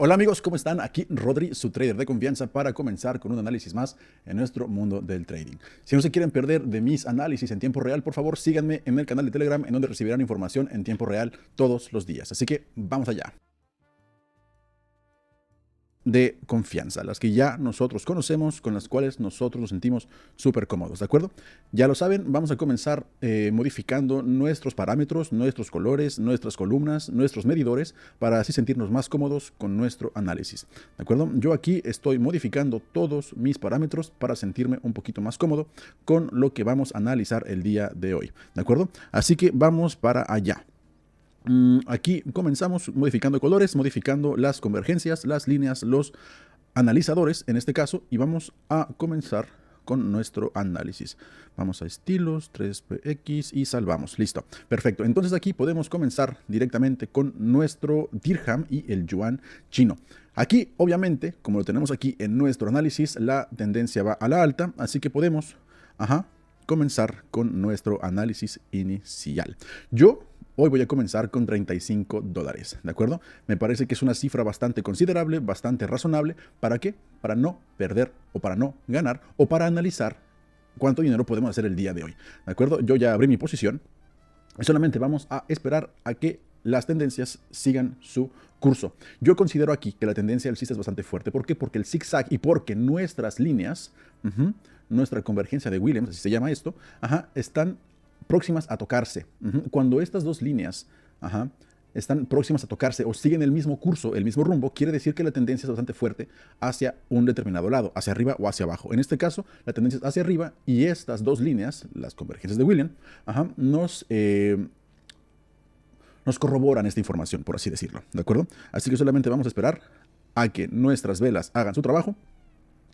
Hola amigos, ¿cómo están? Aquí Rodri, su trader de confianza, para comenzar con un análisis más en nuestro mundo del trading. Si no se quieren perder de mis análisis en tiempo real, por favor síganme en el canal de Telegram, en donde recibirán información en tiempo real todos los días. Así que vamos allá. De confianza, las que ya nosotros conocemos, con las cuales nosotros nos sentimos súper cómodos, ¿de acuerdo? Ya lo saben, vamos a comenzar modificando nuestros parámetros, nuestros colores, nuestras columnas, nuestros medidores, para así sentirnos más cómodos con nuestro análisis, ¿de acuerdo? Yo aquí estoy modificando todos mis parámetros para sentirme un poquito más cómodo con lo que vamos a analizar el día de hoy, ¿de acuerdo? Así que vamos para allá. Aquí comenzamos modificando colores, modificando las convergencias, las líneas, los analizadores en este caso, y vamos a comenzar con nuestro análisis. Vamos a estilos, 3px y salvamos. Listo. Perfecto. Entonces aquí podemos comenzar directamente con nuestro dirham y el yuan chino. Aquí, obviamente, como lo tenemos aquí en nuestro análisis, la tendencia va a la alta, así que podemos comenzar con nuestro análisis inicial. Hoy voy a comenzar con $35, ¿de acuerdo? Me parece que es una cifra bastante considerable, bastante razonable. ¿Para qué? Para no perder o para no ganar o para analizar cuánto dinero podemos hacer el día de hoy, ¿de acuerdo? Yo ya abrí mi posición y solamente vamos a esperar a que las tendencias sigan su curso. Yo considero aquí que la tendencia alcista es bastante fuerte. ¿Por qué? Porque el zigzag y porque nuestras líneas, nuestra convergencia de Williams, así se llama esto, están próximas a tocarse. Cuando estas dos líneas están próximas a tocarse o siguen el mismo curso, el mismo rumbo, quiere decir que la tendencia es bastante fuerte hacia un determinado lado, hacia arriba o hacia abajo. En este caso, la tendencia es hacia arriba y estas dos líneas, las convergencias de Williams, nos corroboran esta información, por así decirlo, ¿de acuerdo? Así que solamente vamos a esperar a que nuestras velas hagan su trabajo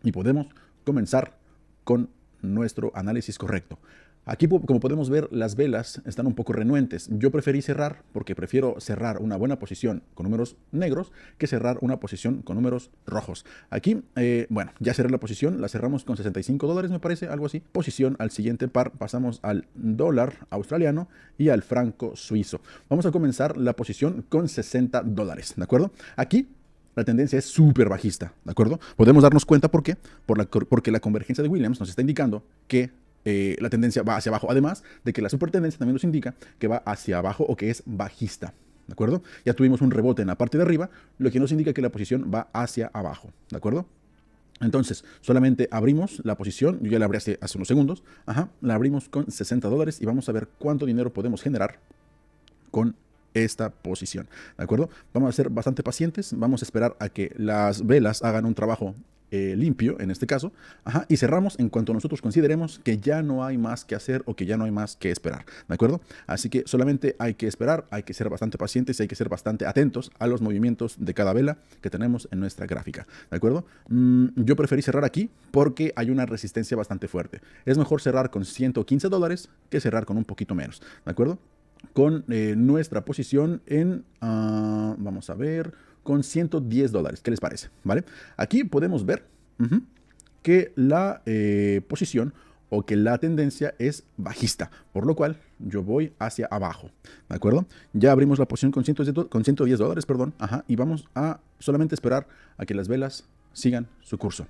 y podemos comenzar con nuestro análisis correcto. Aquí, como podemos ver, las velas están un poco renuentes. Yo preferí cerrar porque prefiero cerrar una buena posición con números negros que cerrar una posición con números rojos. Aquí, bueno, ya cerré la posición, la cerramos con $65, me parece, algo así. Posición al siguiente par, pasamos al dólar australiano y al franco suizo. Vamos a comenzar la posición con $60, ¿de acuerdo? Aquí la tendencia es súper bajista, ¿de acuerdo? Podemos darnos cuenta por qué. Porque la convergencia de Williams nos está indicando que la tendencia va hacia abajo, además de que la supertendencia también nos indica que va hacia abajo o que es bajista, ¿de acuerdo? Ya tuvimos un rebote en la parte de arriba, lo que nos indica que la posición va hacia abajo, ¿de acuerdo? Entonces, solamente abrimos la posición, yo ya la abrí hace unos segundos, la abrimos con $60 y vamos a ver cuánto dinero podemos generar con esta posición, ¿de acuerdo? Vamos a ser bastante pacientes, vamos a esperar a que las velas hagan un trabajo limpio, en este caso, y cerramos en cuanto nosotros consideremos que ya no hay más que hacer o que ya no hay más que esperar, ¿de acuerdo? Así que solamente hay que esperar, hay que ser bastante pacientes y hay que ser bastante atentos a los movimientos de cada vela que tenemos en nuestra gráfica, ¿de acuerdo? Yo preferí cerrar aquí porque hay una resistencia bastante fuerte. Es mejor cerrar con $115 que cerrar con un poquito menos, ¿de acuerdo? Con nuestra posición en, vamos a ver, con $110. ¿Qué les parece? ¿Vale? Aquí podemos ver que la posición o que la tendencia es bajista, por lo cual yo voy hacia abajo, ¿de acuerdo? Ya abrimos la posición con $110, perdón, y vamos a solamente esperar a que las velas sigan su curso.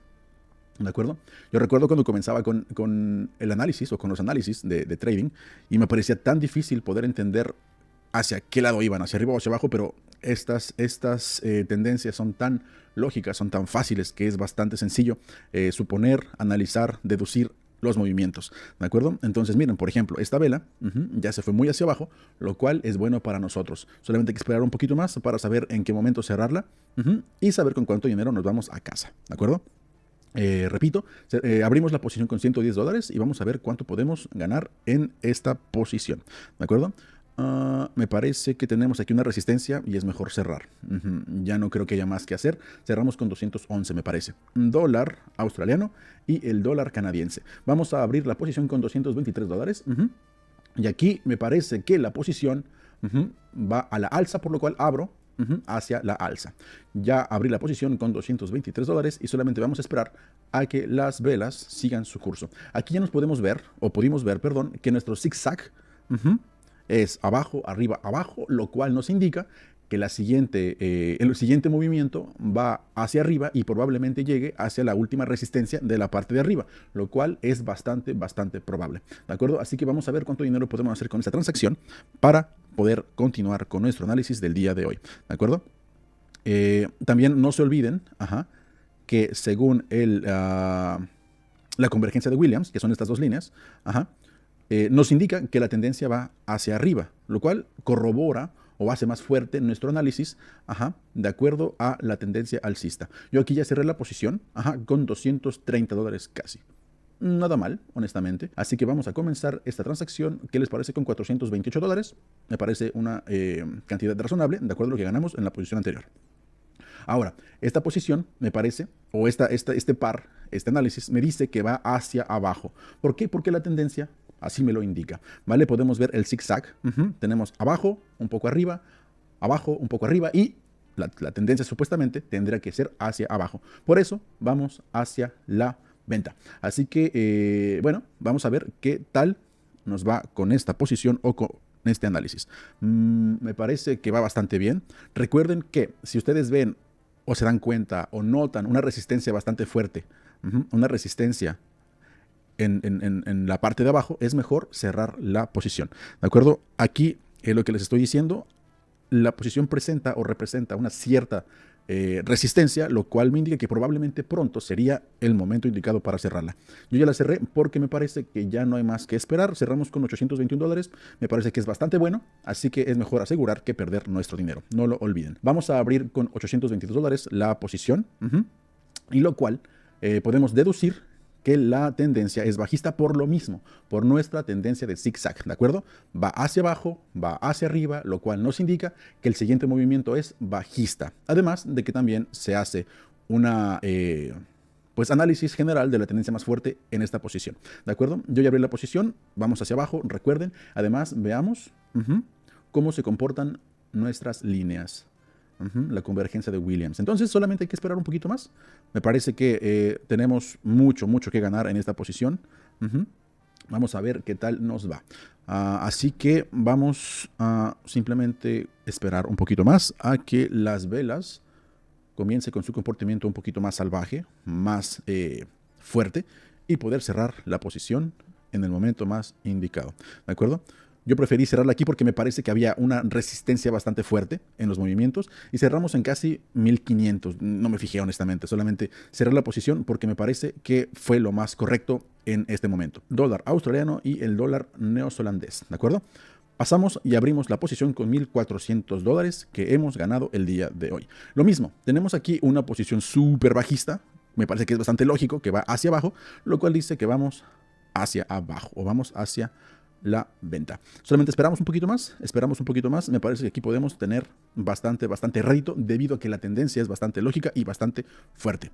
¿De acuerdo? Yo recuerdo cuando comenzaba con el análisis o con los análisis de trading y me parecía tan difícil poder entender hacia qué lado iban, hacia arriba o hacia abajo, pero estas tendencias son tan lógicas, son tan fáciles que es bastante sencillo suponer, analizar, deducir los movimientos, ¿de acuerdo? Entonces miren, por ejemplo, esta vela ya se fue muy hacia abajo, lo cual es bueno para nosotros. Solamente hay que esperar un poquito más para saber en qué momento cerrarla y saber con cuánto dinero nos vamos a casa, ¿de acuerdo? Repito, abrimos la posición con $110 y vamos a ver cuánto podemos ganar en esta posición, ¿de acuerdo? Me parece que tenemos aquí una resistencia y es mejor cerrar. Ya no creo que haya más que hacer. Cerramos con 211, me parece. Dólar australiano y el dólar canadiense. Vamos a abrir la posición con $223. Y aquí me parece que la posición va a la alza, por lo cual abro hacia la alza. Ya abrí la posición con $223 y solamente vamos a esperar a que las velas sigan su curso. Aquí ya nos podemos ver, o pudimos ver, perdón, que nuestro zigzag es abajo, arriba, abajo, lo cual nos indica que el siguiente movimiento va hacia arriba y probablemente llegue hacia la última resistencia de la parte de arriba, lo cual es bastante probable, ¿de acuerdo? Así que vamos a ver cuánto dinero podemos hacer con esta transacción para poder continuar con nuestro análisis del día de hoy, ¿de acuerdo? También no se olviden, que según la convergencia de Williams, que son estas dos líneas, nos indica que la tendencia va hacia arriba, lo cual corrobora o hace más fuerte nuestro análisis, de acuerdo a la tendencia alcista. Yo aquí ya cerré la posición, con $230 casi. Nada mal, honestamente. Así que vamos a comenzar esta transacción. ¿Qué les parece con $428? Me parece una cantidad razonable, de acuerdo a lo que ganamos en la posición anterior. Ahora, esta posición me parece, o este par, este análisis, me dice que va hacia abajo. ¿Por qué? Porque la tendencia así me lo indica, ¿vale? Podemos ver el zigzag. Tenemos abajo, un poco arriba, abajo, un poco arriba, y la tendencia supuestamente tendría que ser hacia abajo. Por eso vamos hacia la venta. Así que, bueno, vamos a ver qué tal nos va con esta posición o con este análisis. Me parece que va bastante bien. Recuerden que si ustedes ven o se dan cuenta o notan una resistencia bastante fuerte, una resistencia en la parte de abajo, es mejor cerrar la posición, ¿de acuerdo? Aquí lo que les estoy diciendo, la posición presenta o representa una cierta resistencia, lo cual me indica que probablemente pronto sería el momento indicado para cerrarla. Yo ya la cerré porque me parece que ya no hay más que esperar. Cerramos con $821, me parece que es bastante bueno, así que es mejor asegurar que perder nuestro dinero, no lo olviden. Vamos a abrir con $822 la posición, y lo cual podemos deducir que la tendencia es bajista por lo mismo, por nuestra tendencia de zigzag, ¿de acuerdo? Va hacia abajo, va hacia arriba, lo cual nos indica que el siguiente movimiento es bajista. Además de que también se hace una análisis general de la tendencia más fuerte en esta posición, ¿de acuerdo? Yo ya abrí la posición, vamos hacia abajo, recuerden. Además, veamos cómo se comportan nuestras líneas. La convergencia de Williams. Entonces solamente hay que esperar un poquito más. Me parece que tenemos mucho que ganar en esta posición. Vamos a ver qué tal nos va. Así que vamos a simplemente esperar un poquito más a que las velas comience con su comportamiento un poquito más salvaje, más fuerte, y poder cerrar la posición en el momento más indicado, ¿de acuerdo? Yo preferí cerrarla aquí porque me parece que había una resistencia bastante fuerte en los movimientos y cerramos en casi 1500. No me fijé honestamente, solamente cerré la posición porque me parece que fue lo más correcto en este momento. Dólar australiano y el dólar neozelandés, ¿de acuerdo? Pasamos y abrimos la posición con $1,400 que hemos ganado el día de hoy. Lo mismo, tenemos aquí una posición súper bajista. Me parece que es bastante lógico que va hacia abajo, lo cual dice que vamos hacia abajo o vamos hacia la venta. Solamente esperamos un poquito más, me parece que aquí podemos tener bastante rédito debido a que la tendencia es bastante lógica y bastante fuerte.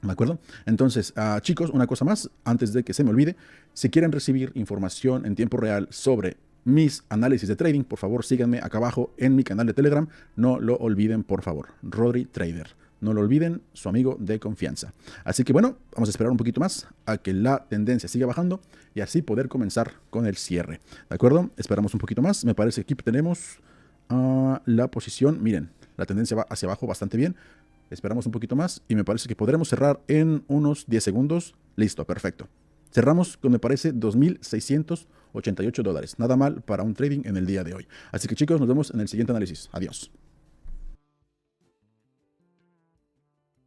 ¿De acuerdo? Entonces, chicos, una cosa más, antes de que se me olvide, si quieren recibir información en tiempo real sobre mis análisis de trading, por favor síganme acá abajo en mi canal de Telegram, no lo olviden por favor, Rodri Trader. No lo olviden, su amigo de confianza. Así que bueno, vamos a esperar un poquito más a que la tendencia siga bajando y así poder comenzar con el cierre. ¿De acuerdo? Esperamos un poquito más. Me parece que aquí tenemos la posición. Miren, la tendencia va hacia abajo bastante bien. Esperamos un poquito más y me parece que podremos cerrar en unos 10 segundos. Listo, perfecto. Cerramos con, me parece, $2,688. Nada mal para un trading en el día de hoy. Así que chicos, nos vemos en el siguiente análisis. Adiós.